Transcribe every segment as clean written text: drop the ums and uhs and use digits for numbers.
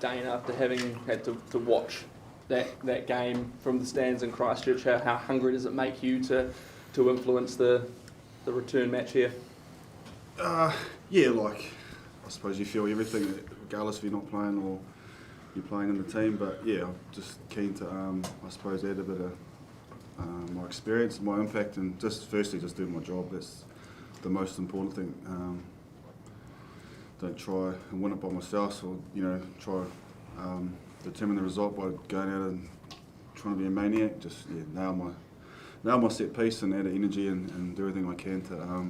Dane, after having had to watch that game from the stands in Christchurch, how hungry does it make you to influence the return match here? Yeah, like I suppose you feel everything, regardless if you're not playing or you're playing in the team. But yeah, I'm just keen to, I suppose, add a bit of my experience, my impact, and just firstly just do my job. That's the most important thing. Don't try and win it by myself, or try determine the result by going out and trying to be a maniac. Just nail my set piece and add energy and do everything I can to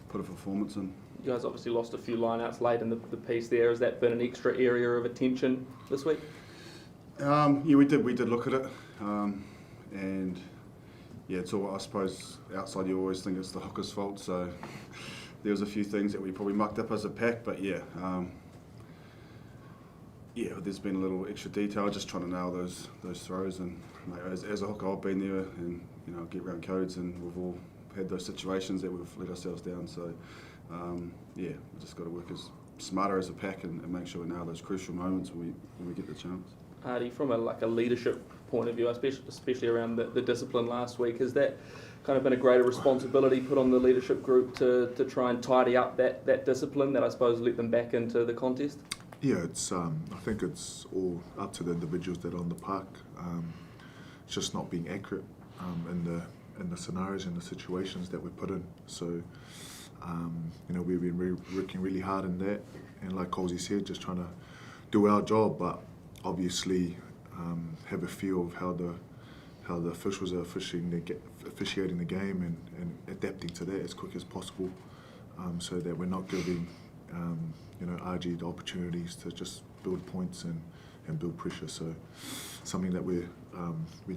put a performance in. You guys obviously lost a few lineouts late in the piece there. Has that been an extra area of attention this week? Yeah, we did look at it, and yeah, it's all, I suppose, outside you always think it's the hooker's fault. So there was a few things that we probably mucked up as a pack, but yeah, there's been a little extra detail, just trying to nail those throws. And as a hooker, I've been there, and get round codes, and we've all had those situations that we've let ourselves down. So we just got to work as smarter as a pack and make sure we nail those crucial moments when we get the chance. Ardie, from a leadership point of view, especially around the discipline last week, has that kind of been a greater responsibility put on the leadership group to try and tidy up that discipline that I suppose let them back into the contest? Yeah, it's I think it's all up to the individuals that are on the park. It's just not being accurate in the scenarios and the situations that we're put in. So we've been working really hard in that, and like Colesy said, just trying to do our job, but obviously have a feel of how the officials are officiating the game and adapting to that as quick as possible, so that we're not giving RG the opportunities to just build points and build pressure. So something that we're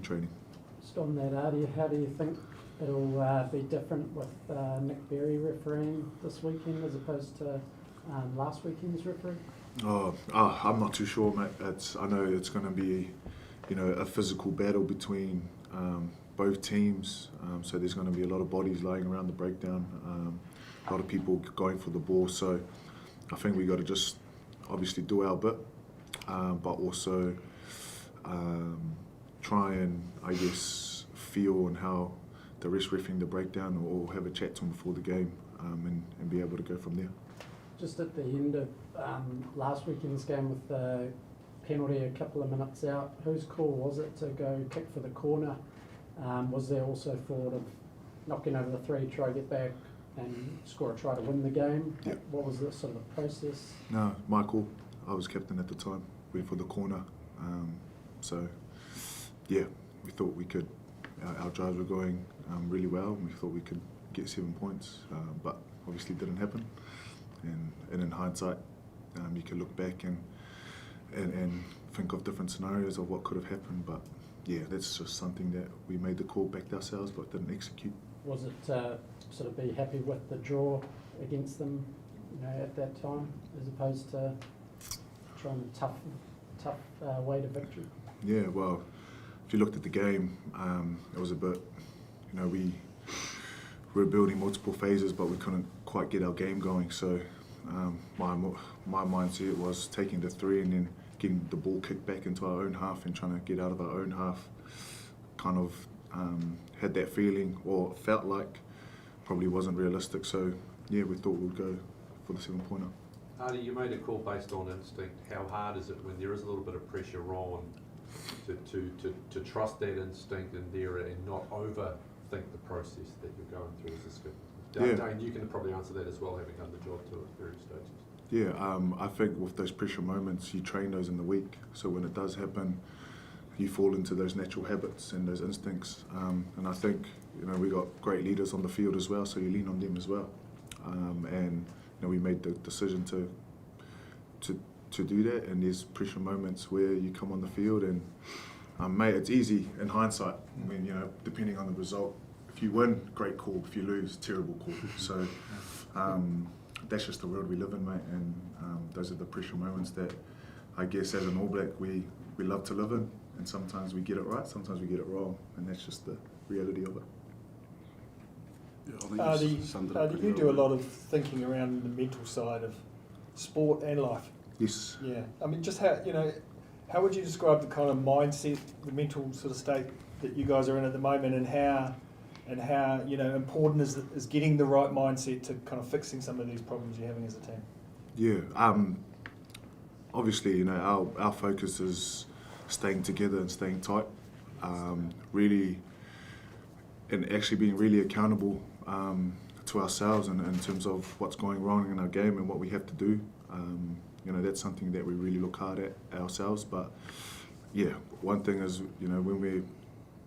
training. Just on that, Ardie, how do you think it'll be different with Nick Berry refereeing this weekend as opposed to last weekend's referee? I'm not too sure, mate. I know it's going to be, a physical battle between both teams. So there's going to be a lot of bodies lying around the breakdown, a lot of people going for the ball. So I think we got to just obviously do our bit, but also try and, I guess, feel on how the rest refereeing the breakdown, or have a chat to them before the game, and be able to go from there. Just at the end of last weekend's game with the penalty a couple of minutes out, whose call was it to go kick for the corner? Was there also thought of knocking over the three, try to get back and score a try to win the game? Yep. What was the sort of the process? No, my call. I was captain at the time. Went for the corner. So we thought we could. Our drives were going really well, and we thought we could get 7 points, but obviously didn't happen. And in hindsight, you can look back and think of different scenarios of what could have happened. But yeah, that's just something that we made the call, backed ourselves, but didn't execute. Was it sort of be happy with the draw against them, at that time, as opposed to trying a tough way to victory? Yeah, well, if you looked at the game, it was a bit, we were building multiple phases, but we couldn't quite get our game going. So my mindset was taking the three and then getting the ball kicked back into our own half and trying to get out of our own half. Kind of had that feeling, or felt like probably wasn't realistic. So yeah, we thought we'd go for the 7-pointer. Ardie, you made a call based on instinct. How hard is it when there is a little bit of pressure on to trust that instinct in there and not overthink the process that you're going through as a skipper? Dane, you can probably answer that as well, having done the job to at various stages. Yeah, I think with those pressure moments, you train those in the week. So when it does happen, you fall into those natural habits and those instincts. And I think we got great leaders on the field as well, so you lean on them as well. And we made the decision to do that. And there's pressure moments where you come on the field and mate, it's easy in hindsight. I mean, depending on the result. If you win, great call. If you lose, terrible call. So that's just the world we live in, mate. And those are the pressure moments that I guess as an All Black we love to live in. And sometimes we get it right, sometimes we get it wrong. And that's just the reality of it. Yeah, I think you do a lot of thinking around the mental side of sport and life. Yes. Yeah, I mean, just how would you describe the kind of mindset, the mental sort of state that you guys are in at the moment, and how important is getting the right mindset to kind of fixing some of these problems you're having as a team? Yeah. Obviously, our focus is staying together and staying tight. Really, and actually being really accountable to ourselves and in terms of what's going wrong in our game and what we have to do. That's something that we really look hard at ourselves. But yeah, one thing is, when we're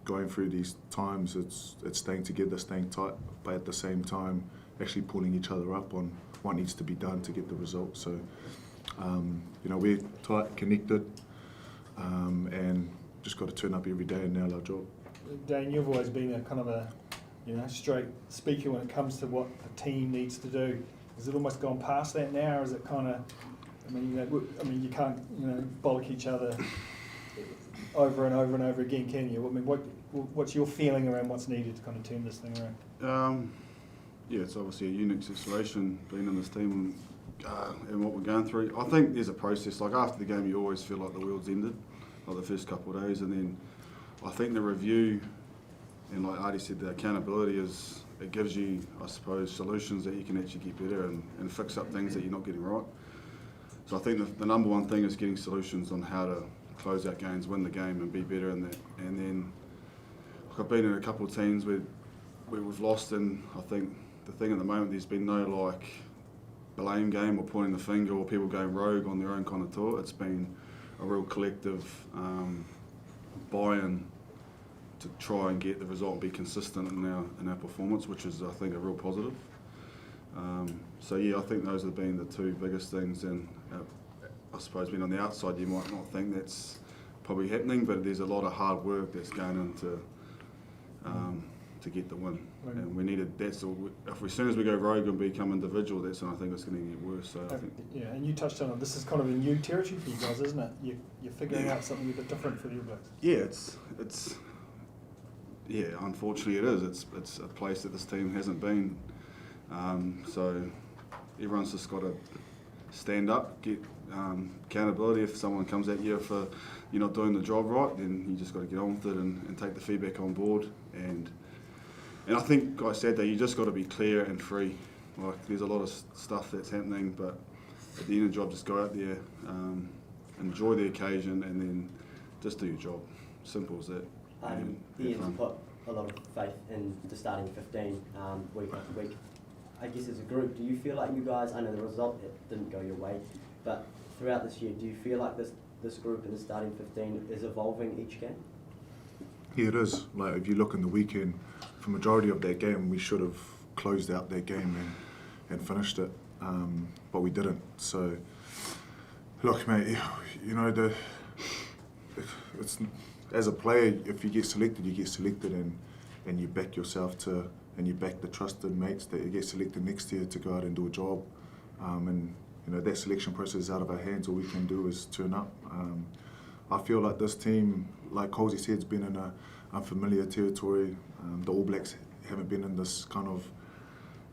going through these times, it's staying together, staying tight, but at the same time, actually pulling each other up on what needs to be done to get the result. So, we're tight, connected, and just got to turn up every day and nail our job. Dane, you've always been a kind of a straight speaker when it comes to what a team needs to do. Has it almost gone past that now, or is it kind of? I mean, you can't bollock each other over and over and over again, can you? I mean, what's your feeling around what's needed to kind of turn this thing around? Yeah, it's obviously a unique situation being in this team and what we're going through. I think there's a process. Like after the game, you always feel like the world's ended, like the first couple of days, and then I think the review and like Ardie said, the accountability it gives you, I suppose, solutions that you can actually get better and fix up things that you're not getting right. So I think the number one thing is getting solutions on how to close out games, win the game, and be better in that. And then, like I've been in a couple of teams where we've lost, and I think the thing at the moment, there's been no like blame game or pointing the finger or people going rogue on their own kind of tour. It's been a real collective buy-in to try and get the result and be consistent in our performance, which is, I think, a real positive. So yeah, I think those have been the two biggest things, and I suppose being on the outside, you might not think that's probably happening, but there's a lot of hard work that's going into to get the win, and we needed that. So as soon as we go rogue and become individual, that's when I think it's going to get worse. So I think. Yeah, and you touched on it. This is kind of a new territory for you guys, isn't it? You're figuring out something a bit different for the All Blacks. Yeah, yeah, unfortunately it is. It's a place that this team hasn't been. So everyone's just got to stand up, get accountability. If someone comes at you for you're not doing the job right, then you just got to get on with it and take the feedback on board. And I think I said that you just got to be clear and free. Like there's a lot of stuff that's happening, but at the end of the job, just go out there, enjoy the occasion, and then just do your job. Simple as that. Ian's put a lot of faith in the starting 15 week after week. I guess as a group, do you feel like you guys, I know the result it didn't go your way, but throughout this year, do you feel like this group in the starting 15 is evolving each game? Yeah, it is. Like if you look in the weekend, for majority of that game, we should have closed out that game and finished it, but we didn't. So, look, mate, it's as a player, if you get selected, you get selected, and you back yourself and you back the trusted mates that you get selected next year to go out and do a job. And that selection process is out of our hands. All we can do is turn up. I feel like this team, like Colesy said, has been in a unfamiliar territory. The All Blacks haven't been in this kind of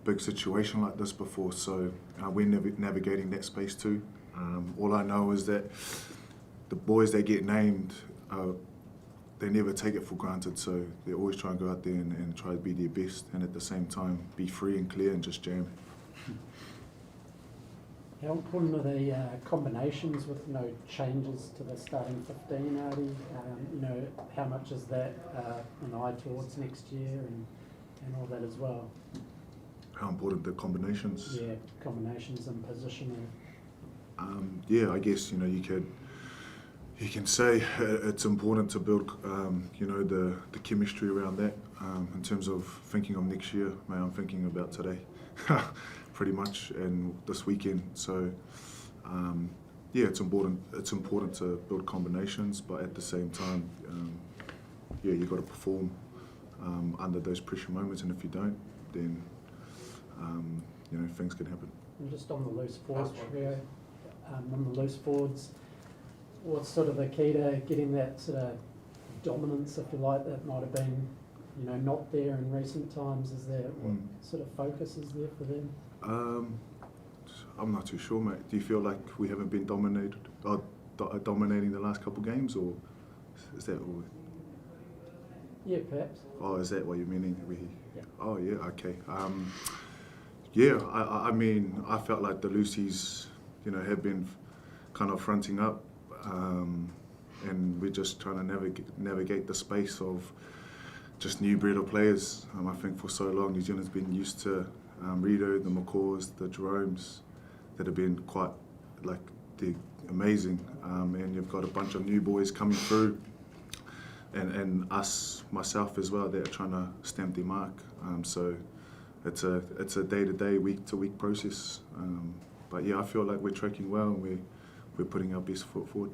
big situation like this before, so we're navigating that space too. All I know is that the boys that get named, they never take it for granted, so they always try and go out there and try to be their best, and at the same time be free and clear and just jam. How important are the combinations with no changes to the starting 15, Ardie? How much is that an eye towards next year and all that as well? How important the combinations? Yeah, combinations and positioning. Yeah, I guess you can say it's important to build the chemistry around that. In terms of thinking of next year, mate, I'm thinking about today. Pretty much, and this weekend. So, yeah, it's important. It's important to build combinations, but at the same time, you got to perform under those pressure moments. And if you don't, then things can happen. And just on the loose forwards, what's sort of the key to getting that sort of dominance, if you like, that might have been, not there in recent times? Is there what sort of focus is there for them? I'm not too sure, mate. Do you feel like we haven't been dominated or dominating the last couple games, or is that all? Yeah, perhaps. Oh, is that what you're meaning? Yeah. Oh, yeah, okay. Yeah, I mean, I felt like the Lucy's, you know, have been kind of fronting up, and we're just trying to navigate the space of just new breed of players. I think for so long, New Zealand's been used to Rito, the McCaws, the Jeromes, that have been quite, like, amazing. And you've got a bunch of new boys coming through. And myself as well, that are trying to stamp their mark. So it's a day-to-day, week-to-week process. But yeah, I feel like we're tracking well and we're putting our best foot forward.